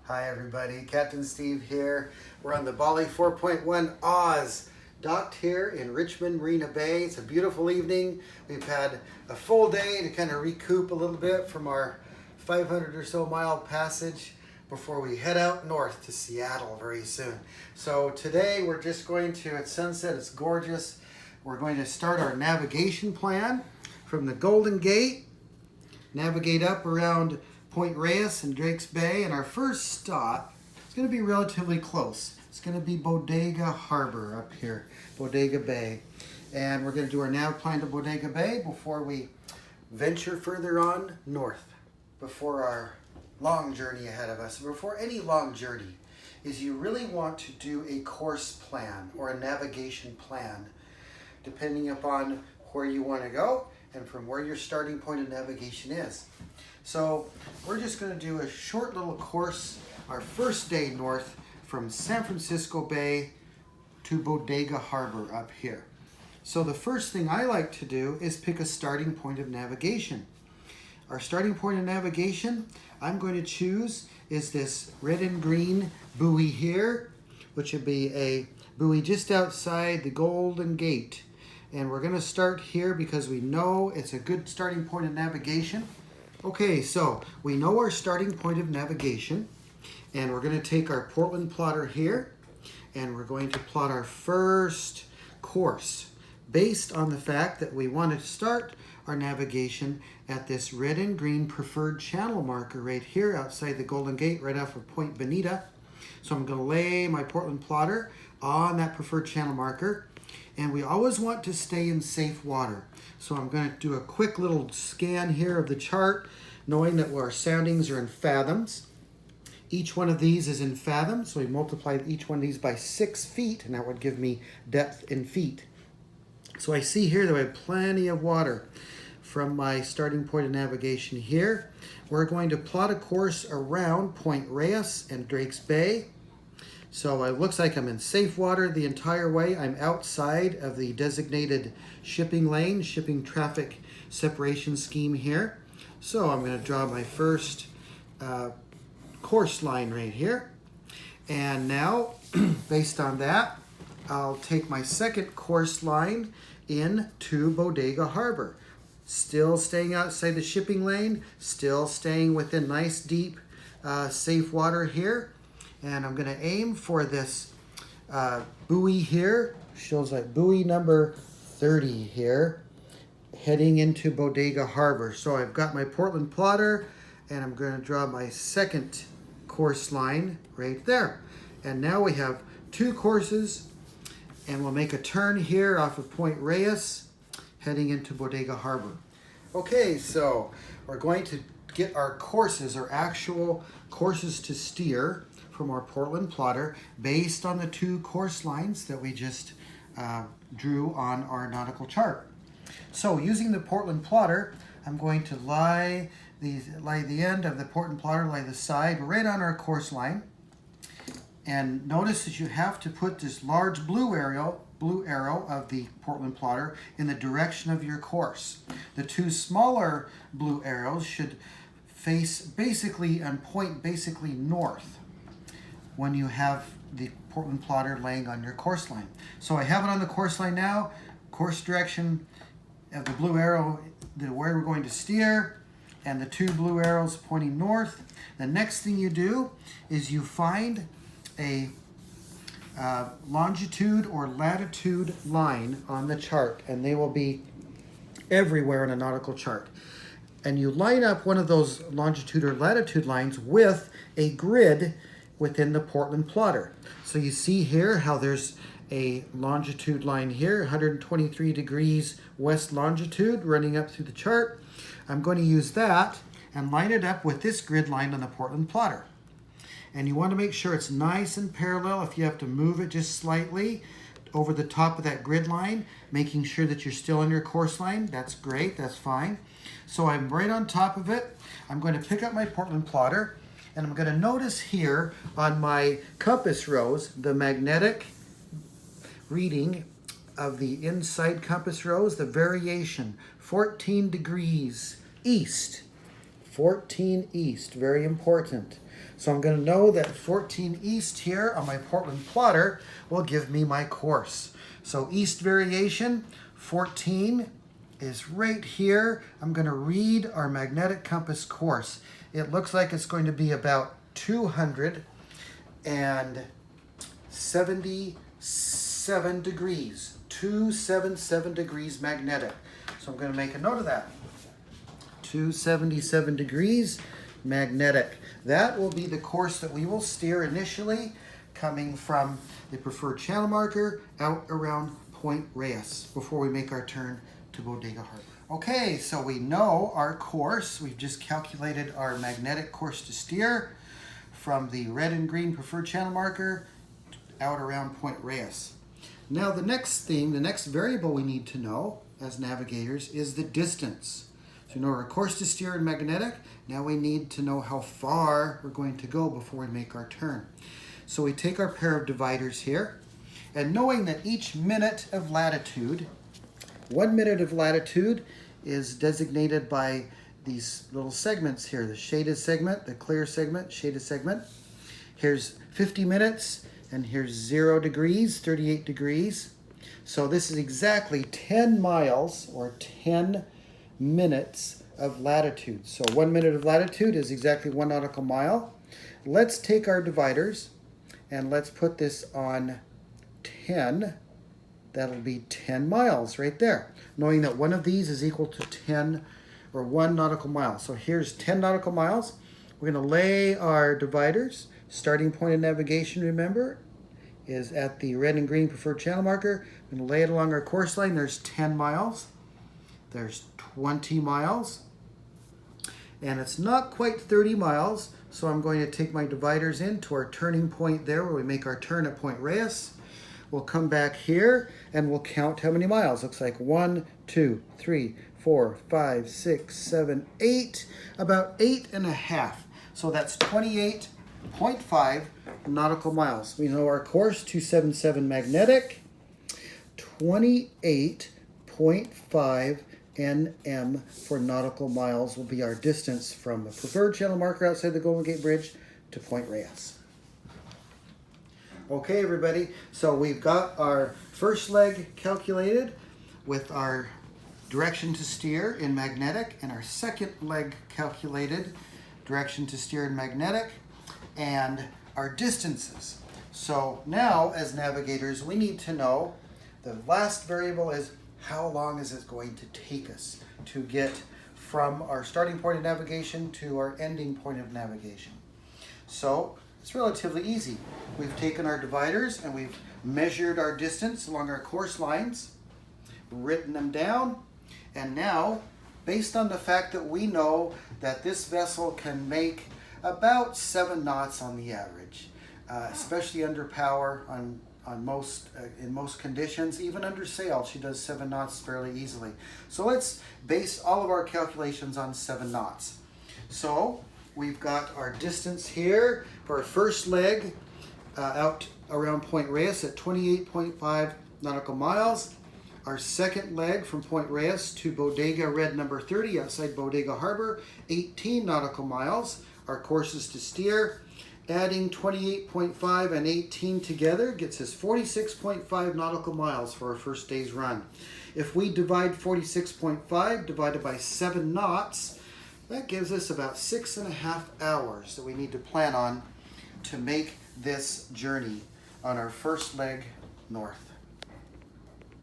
Hi everybody, Captain Steve here. We're on the Bali 4.1 Oz, docked here in Richmond, Marina Bay. It's a beautiful evening. We've had a full day to kind of recoup a little bit from our 500 or so mile passage before we head out north to Seattle very soon. So today we're just going to, at sunset, it's gorgeous. We're going to start our navigation plan from the Golden Gate, navigate up around Point Reyes and Drake's Bay, and our first stop is going to be relatively close. It's going to be Bodega Harbor up here, Bodega Bay. And we're going to do our nav plan to Bodega Bay before we venture further on north, before our long journey ahead of us. Before any long journey is you really want to do a course plan or a navigation plan, depending upon where you want to go and from where your starting point of navigation is. So we're just going to do a short little course, our first day north from San Francisco Bay to Bodega Harbor up here. So the first thing I like to do is pick a starting point of navigation. Our starting point of navigation I'm going to choose is this red and green buoy here, which would be a buoy just outside the Golden Gate. And we're going to start here because we know it's a good starting point of navigation. Okay, so we know our starting point of navigation, and we're going to take our Portland plotter here, and we're going to plot our first course based on the fact that we want to start our navigation at this red and green preferred channel marker right here outside the Golden Gate, right off of Point Bonita. So I'm going to lay my Portland plotter on that preferred channel marker, and we always want to stay in safe water. So I'm going to do a quick little scan here of the chart, knowing that our soundings are in fathoms. Each one of these is in fathoms, so we multiply each one of these by 6 feet, and that would give me depth in feet. So I see here that I have plenty of water from my starting point of navigation here. We're going to plot a course around Point Reyes and Drake's Bay. So it looks like I'm in safe water the entire way. I'm outside of the designated shipping lane, shipping traffic separation scheme here. So I'm going to draw my first course line right here. And now, based on that, I'll take my second course line into Bodega Harbor. Still staying outside the shipping lane, still staying within nice, deep, safe water here. And I'm going to aim for this buoy here. Shows like buoy number 30 here, heading into Bodega Harbor. So I've got my Portland plotter, and I'm going to draw my second course line right there. And now we have 2 courses, and we'll make a turn here off of Point Reyes, heading into Bodega Harbor. Okay, so we're going to get our courses, our actual courses to steer from our Portland plotter based on the 2 course lines that we just drew on our nautical chart. So using the Portland plotter, I'm going to lay the end of the Portland plotter, lay the side right on our course line. And notice that you have to put this large blue arrow of the Portland plotter in the direction of your course. The 2 smaller blue arrows should face basically and point basically north when you have the Portland plotter laying on your course line. So I have it on the course line now. Course direction of the blue arrow, where we're going to steer, and the 2 blue arrows pointing north. The next thing you do is you find a longitude or latitude line on the chart, and they will be everywhere in a nautical chart. And you line up one of those longitude or latitude lines with a grid within the Portland plotter. So you see here how there's a longitude line here, 123 degrees west longitude running up through the chart. I'm going to use that and line it up with this grid line on the Portland plotter. And you want to make sure it's nice and parallel. If you have to move it just slightly over the top of that grid line, making sure that you're still on your course line, that's great, that's fine. So I'm right on top of it. I'm going to pick up my Portland plotter, and I'm going to notice here on my compass rose, the magnetic reading of the inside compass rose, the variation, 14 degrees east. 14 east, very important. So I'm going to know that 14 east here on my Portland plotter will give me my course. So east variation, 14 is right here. I'm going to read our magnetic compass course. It looks like it's going to be about 277 degrees. 277 degrees magnetic. So I'm going to make a note of that. 277 degrees magnetic. That will be the course that we will steer initially, coming from the preferred channel marker out around Point Reyes before we make our turn to Bodega Harbor. Okay, so we know our course. We've just calculated our magnetic course to steer from the red and green preferred channel marker out around Point Reyes. Now the next thing, the next variable we need to know as navigators is the distance. So we know our course to steer in magnetic. Now we need to know how far we're going to go before we make our turn. So we take our pair of dividers here, and knowing that each minute of latitude, 1 minute of latitude is designated by these little segments here, the shaded segment, the clear segment, shaded segment. Here's 50 minutes, and here's 0 degrees, 38 degrees. So this is exactly 10 miles or 10 minutes of latitude. So 1 minute of latitude is exactly 1 nautical mile. Let's take our dividers and let's put this on 10. That'll be 10 miles right there, knowing that one of these is equal to 10 or 1 nautical mile. So here's 10 nautical miles. We're going to lay our dividers. Starting point of navigation, remember, is at the red and green preferred channel marker. I'm going to lay it along our course line. There's 10 miles. There's 20 miles. And it's not quite 30 miles, so I'm going to take my dividers in to our turning point there where we make our turn at Point Reyes. We'll come back here and we'll count how many miles. Looks like 1, 2, 3, 4, 5, 6, 7, 8. About 8.5. So that's 28.5 nautical miles. We know our course, 277 magnetic, 28.5 NM for nautical miles will be our distance from the preferred channel marker outside the Golden Gate Bridge to Point Reyes. Okay, everybody, so we've got our first leg calculated with our direction to steer in magnetic, and our second leg calculated, direction to steer in magnetic, and our distances. So now, as navigators, we need to know the last variable is how long is it going to take us to get from our starting point of navigation to our ending point of navigation. So it's relatively easy. We've taken our dividers and we've measured our distance along our course lines, written them down, and now, based on the fact that we know that this vessel can make about 7 knots on the average, especially under power in most conditions, even under sail, she does 7 knots fairly easily. So let's base all of our calculations on 7 knots. So we've got our distance here for our first leg out around Point Reyes at 28.5 nautical miles. Our second leg from Point Reyes to Bodega Red number 30 outside Bodega Harbor, 18 nautical miles. Our course is to steer. Adding 28.5 and 18 together gets us 46.5 nautical miles for our first day's run. If we divide 46.5 divided by 7 knots, that gives us about 6.5 hours that we need to plan on to make this journey on our first leg north.